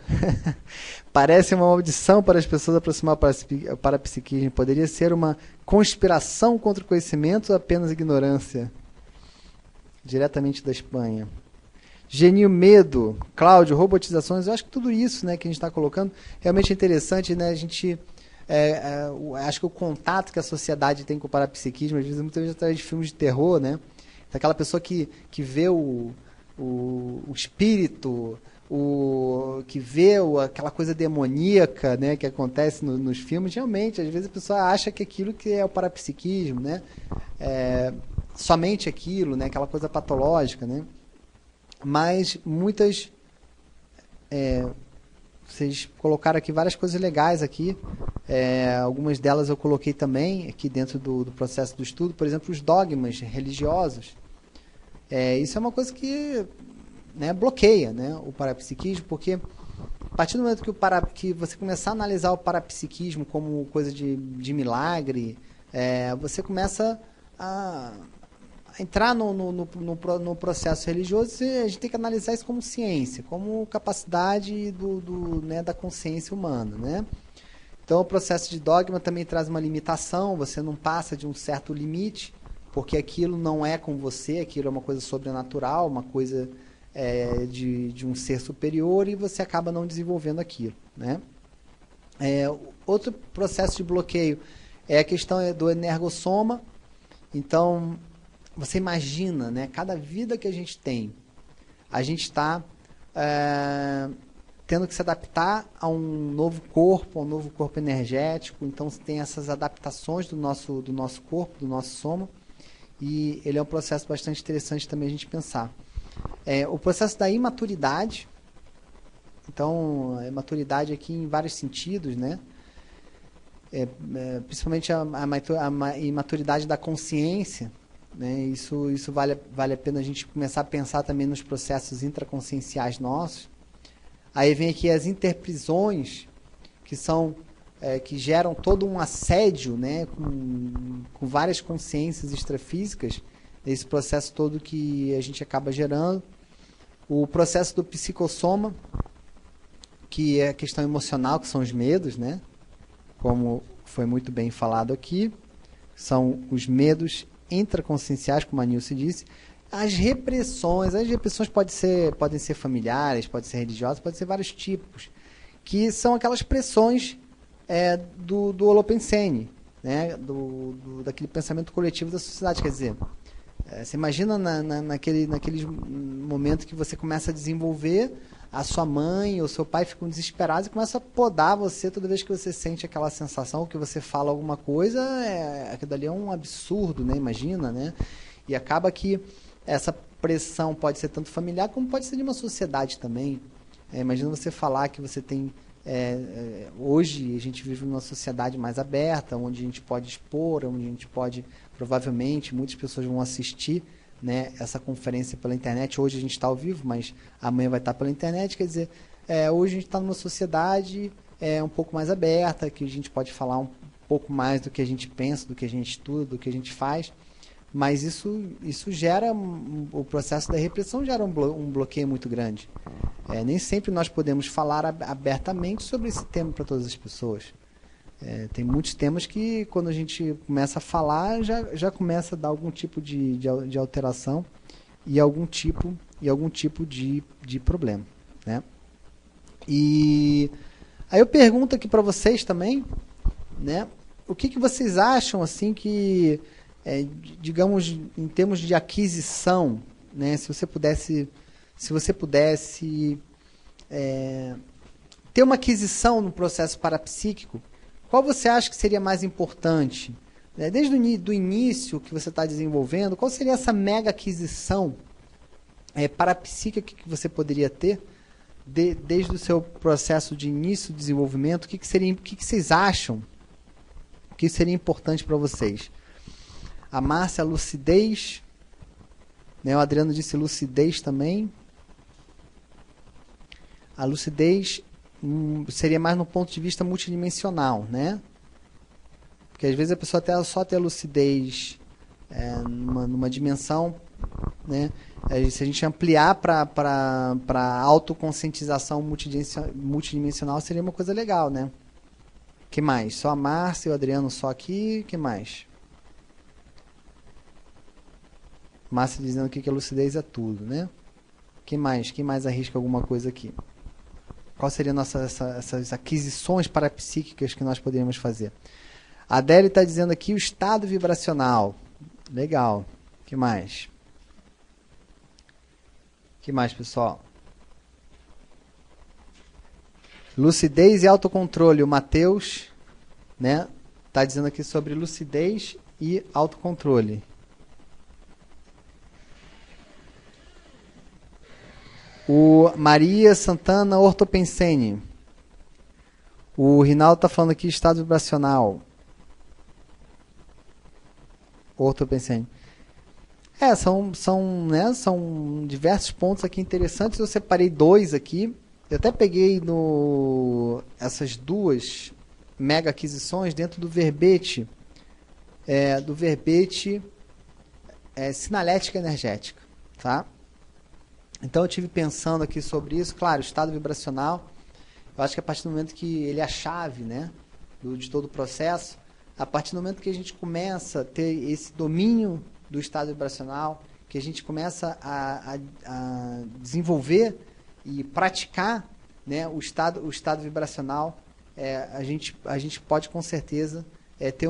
Parece uma maldição para as pessoas aproximar o parapsiquismo. Poderia ser uma conspiração contra o conhecimento ou apenas ignorância? Diretamente da Espanha. Genil Medo, Cláudio, robotizações. Eu acho que tudo isso, né, que a gente está colocando realmente é interessante. Né? A gente, acho que o contato que a sociedade tem com o parapsiquismo, às vezes, muitas vezes através de filmes de terror, né? Aquela pessoa que vê o espírito, que vê aquela coisa demoníaca, né, que acontece nos filmes, realmente, às vezes a pessoa acha que aquilo que é o parapsiquismo, né, somente aquilo, né, aquela coisa patológica, né, mas muitas, vocês colocaram aqui várias coisas legais aqui, algumas delas eu coloquei também aqui dentro do processo do estudo, por exemplo, os dogmas religiosos. Isso é uma coisa que, né, bloqueia, né, o parapsiquismo, porque a partir do momento que você começar a analisar o parapsiquismo como coisa de milagre, você começa a entrar no processo religioso, e a gente tem que analisar isso como ciência, como capacidade né, da consciência humana. Né? Então, o processo de dogma também traz uma limitação, você não passa de um certo limite, porque aquilo não é com você, aquilo é uma coisa sobrenatural, uma coisa de um ser superior, e você acaba não desenvolvendo aquilo. Né? Outro processo de bloqueio é a questão do energossoma. Então, você imagina, né, cada vida que a gente tem, a gente está tendo que se adaptar a um novo corpo energético. Então, tem essas adaptações do nosso corpo, do nosso soma. E ele é um processo bastante interessante também a gente pensar. O processo da imaturidade. Então, a imaturidade aqui em vários sentidos, né? Principalmente a imaturidade da consciência. Né? Isso vale a pena a gente começar a pensar também nos processos intraconscienciais nossos. Aí vem aqui as interprisões, que são... que geram todo um assédio, né, com várias consciências extrafísicas, esse processo todo que a gente acaba gerando. O processo do psicossoma, que é a questão emocional, que são os medos, né, como foi muito bem falado aqui, são os medos intraconscienciais, como a Nilce disse. As repressões podem ser familiares, podem ser religiosas, podem ser vários tipos, que são aquelas pressões do Holopensene, né? Daquele pensamento coletivo da sociedade. Quer dizer, Você imagina naquele momento que você começa a desenvolver, a sua mãe ou seu pai ficam desesperados e começam a podar você toda vez que você sente aquela sensação, que você fala alguma coisa, aquilo ali é um absurdo, né? Imagina, né? E acaba que essa pressão pode ser tanto familiar como pode ser de uma sociedade também. Imagina você falar que você tem... hoje a gente vive numa sociedade mais aberta, onde a gente pode expor, onde a gente pode, provavelmente, muitas pessoas vão assistir, né, essa conferência pela internet. Hoje a gente está ao vivo, mas amanhã vai estar pela internet. Quer dizer, hoje a gente está numa sociedade um pouco mais aberta, que a gente pode falar um pouco mais do que a gente pensa, do que a gente estuda, do que a gente faz. Mas isso gera, o processo da repressão gera um bloqueio muito grande. Nem sempre nós podemos falar abertamente sobre esse tema para todas as pessoas. Tem muitos temas que, quando a gente começa a falar, já começa a dar algum tipo de alteração e algum tipo de problema, né? E aí eu pergunto aqui para vocês também, né? O que vocês acham, assim, que, digamos, em termos de aquisição, né? Se você pudesse ter uma aquisição no processo parapsíquico, qual você acha que seria mais importante? Desde o início que você está desenvolvendo, qual seria essa mega aquisição parapsíquica que você poderia ter desde o seu processo de início de desenvolvimento? O que vocês acham que seria importante para vocês? A Márcia, lucidez. Né? O Adriano disse lucidez também. A lucidez seria mais no ponto de vista multidimensional, né? Porque às vezes a pessoa só tem a lucidez numa dimensão, né? Se a gente ampliar para autoconscientização multidimensional, seria uma coisa legal, né? Que mais? Só a Márcia e o Adriano só aqui. Que mais? Márcia dizendo que a lucidez é tudo, né? Que mais? Quem mais arrisca alguma coisa aqui? Qual seriam essas aquisições parapsíquicas que nós poderíamos fazer? A Adélia está dizendo aqui o estado vibracional. Legal. Que mais? Que mais, pessoal? Lucidez e autocontrole. O Matheus, né, está dizendo aqui sobre lucidez e autocontrole. O Maria Santana Ortopensene. O Rinaldo está falando aqui estado vibracional. Ortopensene. São diversos pontos aqui interessantes. Eu separei 2 aqui. Eu até peguei essas 2 mega aquisições dentro do verbete. Sinalética energética. Tá? Então eu tive pensando aqui sobre isso. Claro, o estado vibracional, eu acho que a partir do momento que ele é a chave, né, de todo o processo, a partir do momento que a gente começa a ter esse domínio do estado vibracional, que a gente começa a desenvolver e praticar, né, o estado vibracional, a gente pode com certeza ter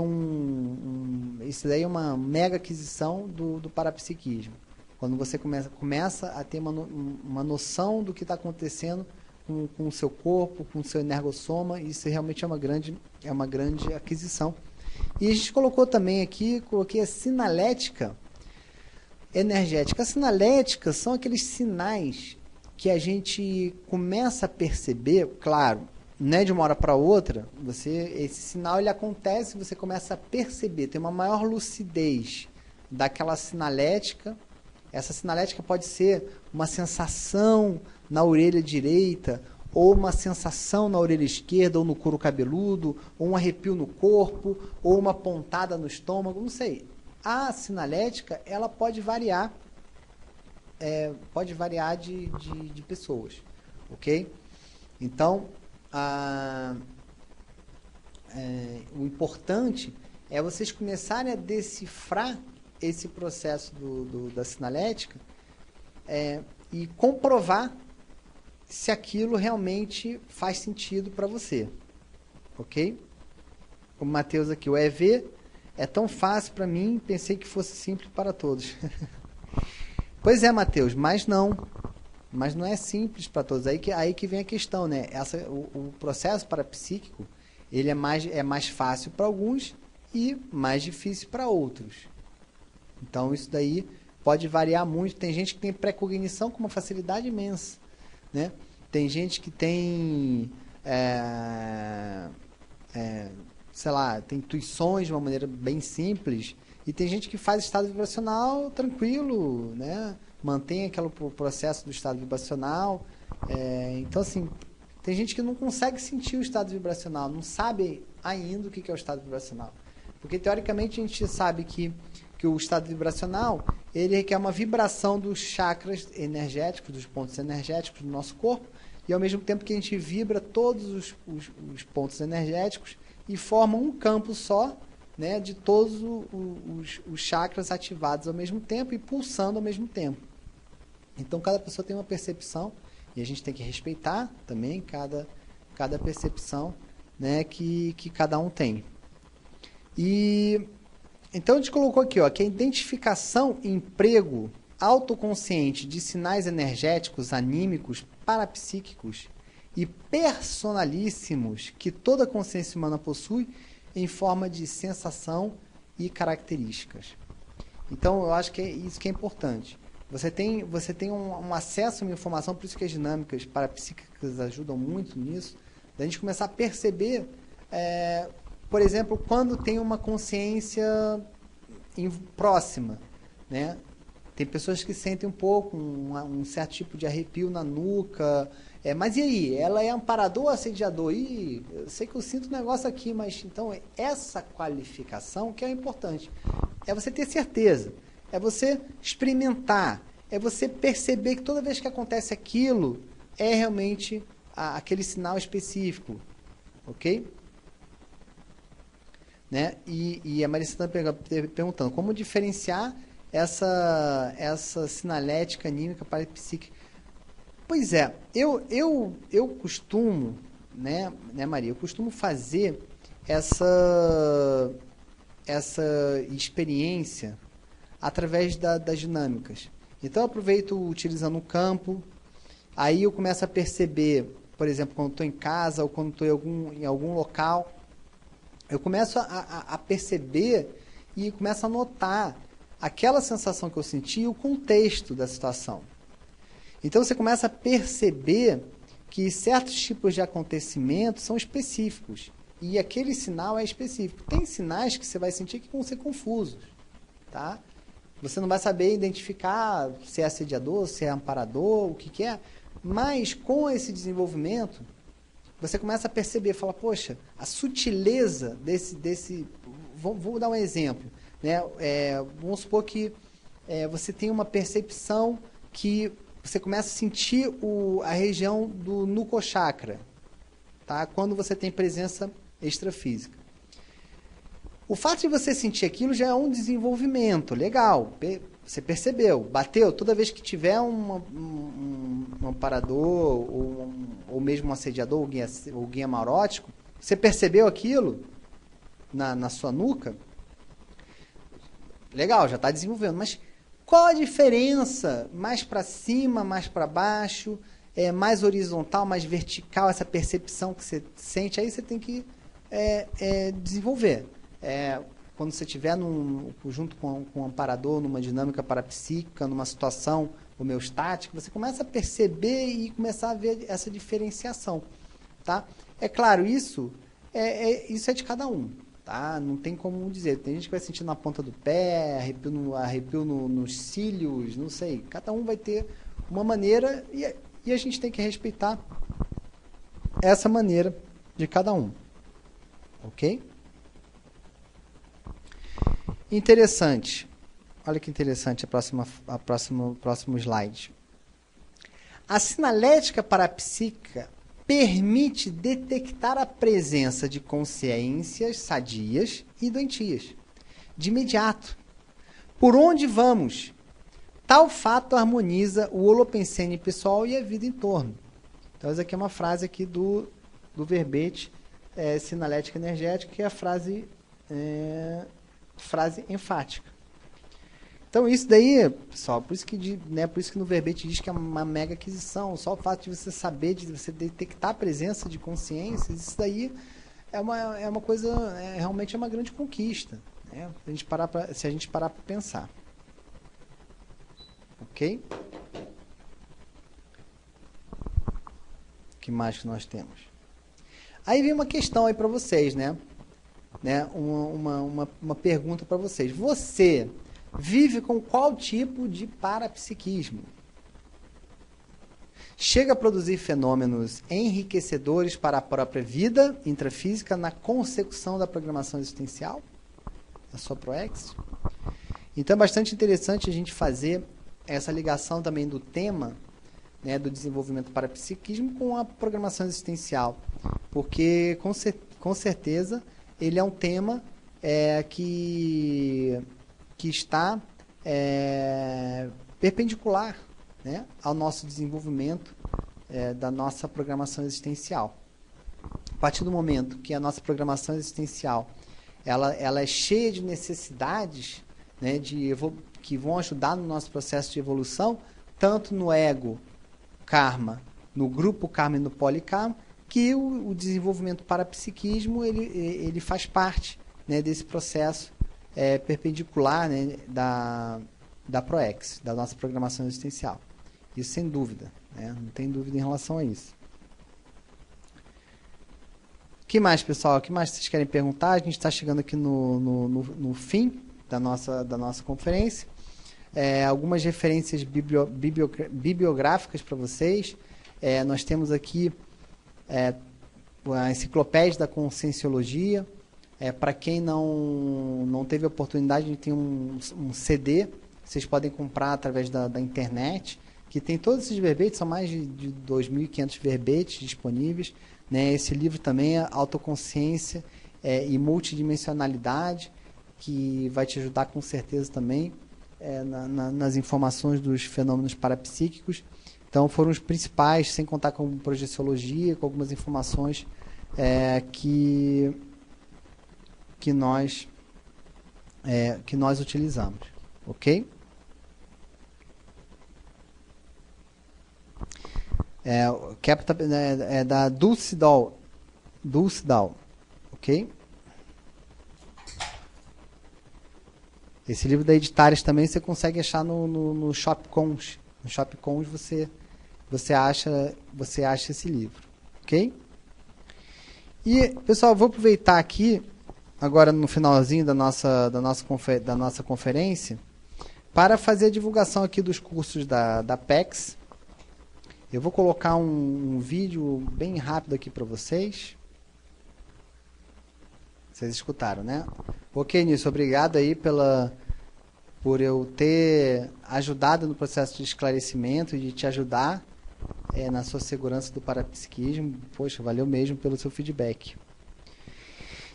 isso daí é uma mega aquisição do parapsiquismo. Quando você começa a ter uma noção do que está acontecendo com o seu corpo, com o seu energossoma, isso realmente é uma grande aquisição. E a gente colocou também aqui, coloquei a sinalética energética. A sinalética são aqueles sinais que a gente começa a perceber, claro, não é de uma hora para outra, esse sinal ele acontece, você começa a perceber, tem uma maior lucidez daquela sinalética. Essa sinalética pode ser uma sensação na orelha direita, ou uma sensação na orelha esquerda, ou no couro cabeludo, ou um arrepio no corpo, ou uma pontada no estômago, não sei. A sinalética, ela pode variar, de pessoas, ok? Então, o importante é vocês começarem a decifrar esse processo da sinalética e comprovar se aquilo realmente faz sentido para você, ok? O Matheus aqui, o EV É tão fácil para mim, pensei que fosse simples para todos. Pois é, Matheus, mas não. Mas não é simples para todos. Aí que vem a questão, né? O processo parapsíquico, ele é mais fácil para alguns e mais difícil para outros. Então, isso daí pode variar muito. Tem gente que tem precognição com uma facilidade imensa, né? Tem gente que tem, sei lá, tem intuições de uma maneira bem simples, e tem gente que faz estado vibracional tranquilo, né? Mantém aquele processo do estado vibracional. Então, assim, tem gente que não consegue sentir o estado vibracional, não sabe ainda o que é o estado vibracional. Porque, teoricamente, a gente sabe que o estado vibracional, ele requer uma vibração dos chakras energéticos, dos pontos energéticos do nosso corpo, e ao mesmo tempo que a gente vibra todos os pontos energéticos e forma um campo só, né, de todos os chakras ativados ao mesmo tempo e pulsando ao mesmo tempo. Então, cada pessoa tem uma percepção, e a gente tem que respeitar também cada percepção, né, que cada um tem. E então a gente colocou aqui, ó, que a identificação e emprego autoconsciente de sinais energéticos, anímicos, parapsíquicos e personalíssimos que toda consciência humana possui em forma de sensação e características. Então, eu acho que é isso que é importante. Você tem um acesso a uma informação, por isso que as dinâmicas parapsíquicas ajudam muito nisso, da gente começar a perceber, por exemplo, quando tem uma consciência próxima, né? Tem pessoas que sentem um pouco, um certo tipo de arrepio na nuca. Mas e aí? Ela é amparador ou assediador? Ih, eu sei que eu sinto um negócio aqui, mas então essa qualificação que é importante. É você ter certeza. É você experimentar. É você perceber que toda vez que acontece aquilo, é realmente aquele sinal específico. Ok? Né? E a Marissa está perguntando como diferenciar essa sinalética anímica parapsíquica. Pois é, eu costumo, né, Maria? Eu costumo fazer essa experiência através das dinâmicas. Então, eu aproveito utilizando o campo, aí eu começo a perceber, por exemplo, quando estou em casa ou quando estou em algum local, eu começo a perceber e começo a notar aquela sensação que eu senti e o contexto da situação. Então, você começa a perceber que certos tipos de acontecimentos são específicos. E aquele sinal é específico. Tem sinais que você vai sentir que vão ser confusos. Tá? Você não vai saber identificar se é assediador, se é amparador, o que é. Mas, com esse desenvolvimento, você começa a perceber, fala, poxa, a sutileza desse... Vou dar um exemplo. Né? Vamos supor que você tem uma percepção que você começa a sentir a região do nucochakra, tá? Quando você tem presença extrafísica. O fato de você sentir aquilo já é um desenvolvimento legal. Você percebeu, bateu. Toda vez que tiver um amparador ou mesmo um assediador ou guia amarótico, você percebeu aquilo na sua nuca, legal, já está desenvolvendo. Mas qual a diferença? Mais para cima, mais para baixo, mais horizontal, mais vertical, essa percepção que você sente, aí você tem que desenvolver. Quando você estiver junto com um amparador, numa dinâmica parapsíquica, numa situação homeostática, você começa a perceber e começar a ver essa diferenciação. Tá? É claro, isso é de cada um. Tá? Não tem como dizer. Tem gente que vai sentir na ponta do pé, arrepio nos cílios, não sei. Cada um vai ter uma maneira e a gente tem que respeitar essa maneira de cada um. Ok? Interessante. Olha que interessante próximo slide. A sinalética parapsíquica permite detectar a presença de consciências sadias e doentias, de imediato. Por onde vamos? Tal fato harmoniza o holopensene pessoal e a vida em torno. Então, essa aqui é uma frase aqui do verbete sinalética energética, que é a frase frase enfática. Então, isso daí, pessoal, por isso que no verbete diz que é uma mega aquisição. Só o fato de você saber, de você detectar a presença de consciências, isso daí é uma coisa, realmente é uma grande conquista, né? Se a gente parar para pensar. Ok? O que mais que nós temos? Aí vem uma questão aí para vocês, né? Uma pergunta para vocês. Você vive com qual tipo de parapsiquismo? Chega a produzir fenômenos enriquecedores para a própria vida intrafísica na consecução da programação existencial? Da sua ProEx? Então é bastante interessante a gente fazer essa ligação também do tema, né, do desenvolvimento do parapsiquismo com a programação existencial. Porque, com certeza, ele é um tema que está perpendicular, né, ao nosso desenvolvimento da nossa programação existencial. A partir do momento que a nossa programação existencial ela é cheia de necessidades, né, que vão ajudar no nosso processo de evolução, tanto no ego karma, no grupo karma e no polikarma, que o desenvolvimento do parapsiquismo ele faz parte, né, desse processo perpendicular, né, da ProEx, da nossa programação existencial. Isso sem dúvida, né? Não tem dúvida em relação a isso. O que mais, pessoal? O que mais vocês querem perguntar? A gente está chegando aqui no fim da nossa conferência. Algumas referências bibliográficas para vocês. Nós temos aqui a Enciclopédia da Conscienciologia. Para quem não teve a oportunidade, a gente tem um CD, vocês podem comprar através da internet, que tem todos esses verbetes, são mais de 2.500 verbetes disponíveis, né? Esse livro também é Autoconsciência e Multidimensionalidade, que vai te ajudar com certeza também nas informações dos fenômenos parapsíquicos. Então foram os principais, sem contar com projeciologia, com algumas informações que nós utilizamos, ok? É da Dulce Dahl, ok? Esse livro da Editares também você consegue achar no Shopcons. No Shopcons você acha esse livro, ok? E, pessoal, vou aproveitar aqui, agora no finalzinho da nossa conferência, para fazer a divulgação aqui dos cursos da PEX. Eu vou colocar um vídeo bem rápido aqui para vocês. Vocês escutaram, né? Ok, Nilson, obrigado aí por eu ter ajudado no processo de esclarecimento e de te ajudar na sua segurança do parapsiquismo. Poxa, valeu mesmo pelo seu feedback.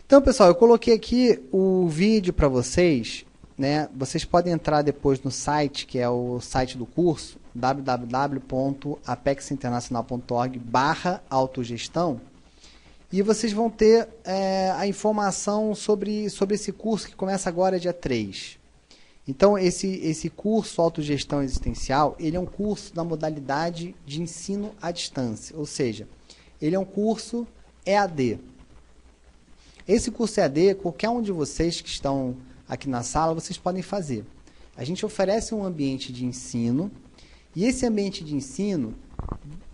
Então, pessoal, eu coloquei aqui o vídeo para vocês, né? Vocês podem entrar depois no site, que é o site do curso, www.apexinternacional.org/autogestão, e vocês vão ter a informação sobre esse curso que começa agora dia 3. Então, esse curso Autogestão Existencial, ele é um curso da modalidade de ensino à distância, ou seja, ele é um curso EAD. Esse curso EAD, qualquer um de vocês que estão aqui na sala, vocês podem fazer. A gente oferece um ambiente de ensino, e esse ambiente de ensino,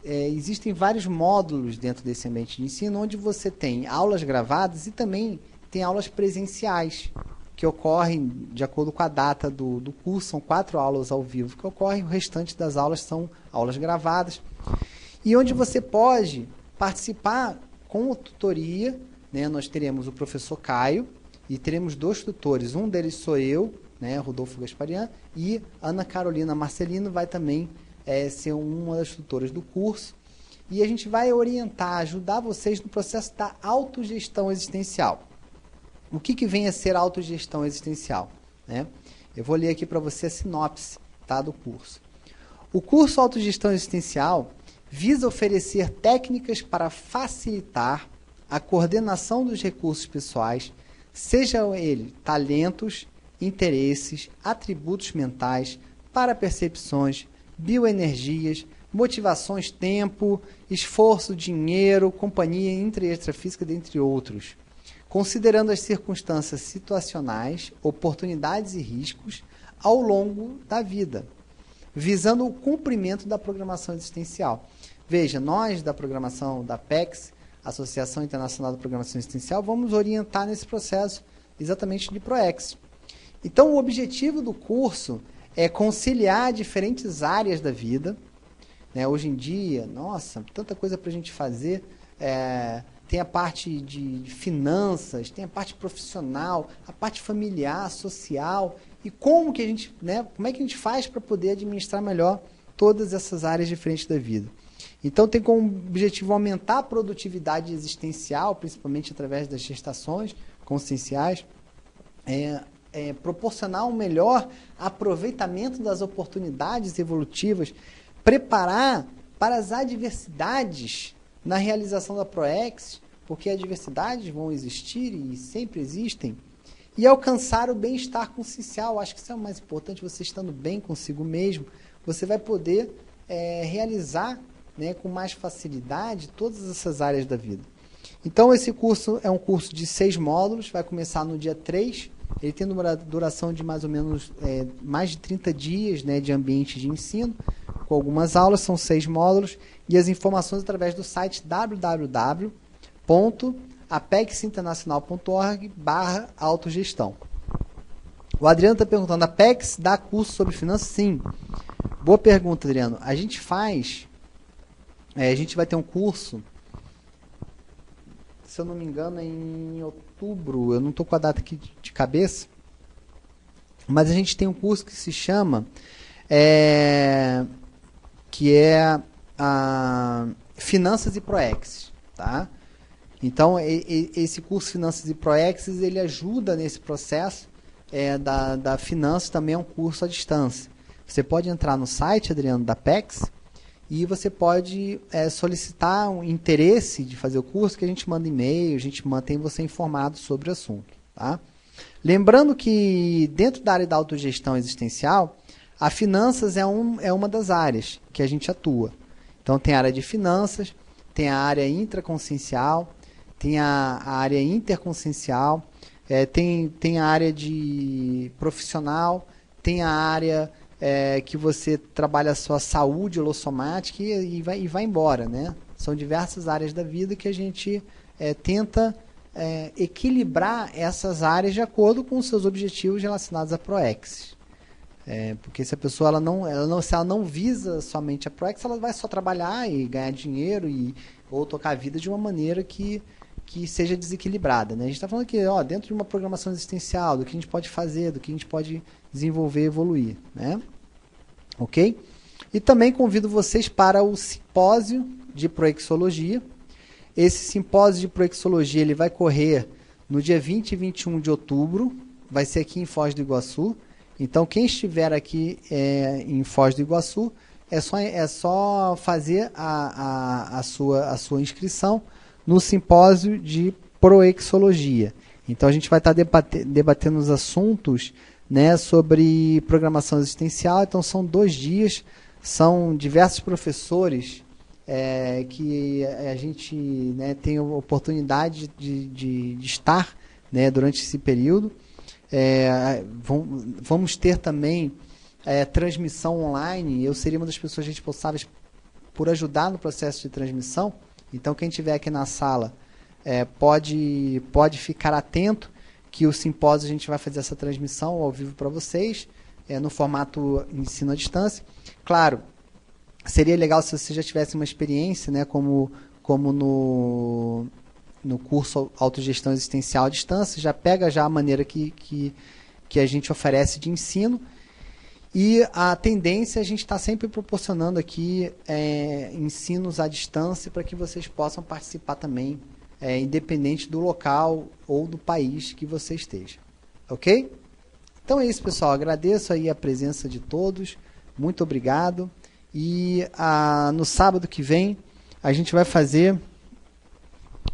existem vários módulos dentro desse ambiente de ensino, onde você tem aulas gravadas e também tem aulas presenciais, que ocorrem de acordo com a data do curso. São 4 aulas ao vivo que ocorrem, o restante das aulas são aulas gravadas, e onde você pode participar com a tutoria, né? Nós teremos o professor Caio, e teremos 2 tutores, um deles sou eu, né, Rodolfo Gasparian, e Ana Carolina Marcelino vai também ser uma das tutoras do curso, e a gente vai orientar, ajudar vocês no processo da autogestão existencial. O que vem a ser a autogestão existencial, né? Eu vou ler aqui para você a sinopse, tá, do curso. O curso Autogestão Existencial visa oferecer técnicas para facilitar a coordenação dos recursos pessoais, sejam ele talentos, interesses, atributos mentais, parapercepções, bioenergias, motivações, tempo, esforço, dinheiro, companhia intra e extrafísica, dentre outros. Considerando as circunstâncias situacionais, oportunidades e riscos ao longo da vida, visando o cumprimento da programação existencial. Veja, nós da programação da APEX, Associação Internacional da Programação Existencial, vamos orientar nesse processo exatamente de ProEx. Então, o objetivo do curso é conciliar diferentes áreas da vida. Né? Hoje em dia, nossa, tanta coisa para a gente fazer. Tem a parte de finanças, tem a parte profissional, a parte familiar, social. E como que a gente, né, como é que a gente faz para poder administrar melhor todas essas áreas diferentes da vida? Então, tem como objetivo aumentar a produtividade existencial, principalmente através das gestações conscienciais, proporcionar um melhor aproveitamento das oportunidades evolutivas, preparar para as adversidades na realização da ProEx, porque adversidades vão existir e sempre existem, e alcançar o bem-estar consciencial. Acho que isso é o mais importante. Você estando bem consigo mesmo, você vai poder realizar, né, com mais facilidade todas essas áreas da vida. Então, esse curso é um curso de 6 módulos, vai começar no dia 3, ele tem uma duração de mais ou menos mais de 30 dias, né, de ambiente de ensino, com algumas aulas, são 6 módulos, e as informações através do site www.apexinternacional.org/autogestão. O Adriano está perguntando, a Apex dá curso sobre finanças? Sim. Boa pergunta, Adriano. A gente vai ter um curso, se eu não me engano, em outubro, eu não estou com a data aqui de cabeça, mas a gente tem um curso que se chama, Finanças e ProEx, tá? Então, esse curso Finanças e ProEx, ele ajuda nesse processo da finanças, também é um curso à distância. Você pode entrar no site, Adriano, da Apex, e você pode solicitar um interesse de fazer o curso, que a gente manda e-mail, a gente mantém você informado sobre o assunto. Tá? Lembrando que dentro da área da autogestão existencial, a finanças é uma das áreas que a gente atua. Então, tem a área de finanças, tem a área intraconsciencial, tem a área interconsciencial, tem a área de profissional, tem a área que você trabalha a sua saúde holossomática e vai embora, né? São diversas áreas da vida que a gente tenta equilibrar essas áreas de acordo com os seus objetivos relacionados à ProEx. Porque se a pessoa se ela não visa somente a ProEx, ela vai só trabalhar e ganhar dinheiro ou tocar a vida de uma maneira que seja desequilibrada, né? A gente está falando aqui, dentro de uma programação existencial, do que a gente pode fazer, do que a gente pode desenvolver e evoluir, né? Ok? E também convido vocês para o simpósio de proexologia. Esse simpósio de proexologia ele vai correr no dia 20 e 21 de outubro, vai ser aqui em Foz do Iguaçu. Então, quem estiver aqui em Foz do Iguaçu, é só fazer a sua inscrição no simpósio de proexologia. Então, a gente vai estar debatendo os assuntos, né, sobre programação existencial. Então, são 2 dias, são diversos professores que a gente, né, tem a oportunidade de estar, né, durante esse período. Vamos ter também transmissão online. Eu seria uma das pessoas responsáveis por ajudar no processo de transmissão. Então, quem estiver aqui na sala pode ficar atento que o simpósio a gente vai fazer essa transmissão ao vivo para vocês, no formato ensino à distância. Claro, seria legal se você já tivesse uma experiência, né, como no curso Autogestão Existencial à Distância, já pega já a maneira que a gente oferece de ensino. E a tendência, a gente está sempre proporcionando aqui ensinos à distância para que vocês possam participar também, independente do local ou do país que você esteja. Ok? Então é isso, pessoal. Agradeço aí a presença de todos. Muito obrigado. E no sábado que vem, a gente vai fazer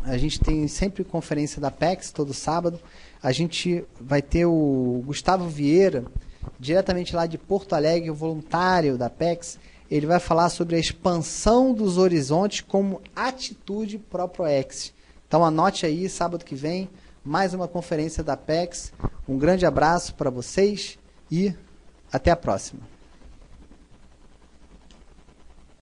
A gente tem sempre conferência da PEX, todo sábado. A gente vai ter o Gustavo Vieira, diretamente lá de Porto Alegre, o voluntário da PEX. Ele vai falar sobre a expansão dos horizontes como atitude ProProEx. Então anote aí, sábado que vem, mais uma conferência da PEX. Um grande abraço para vocês e até a próxima.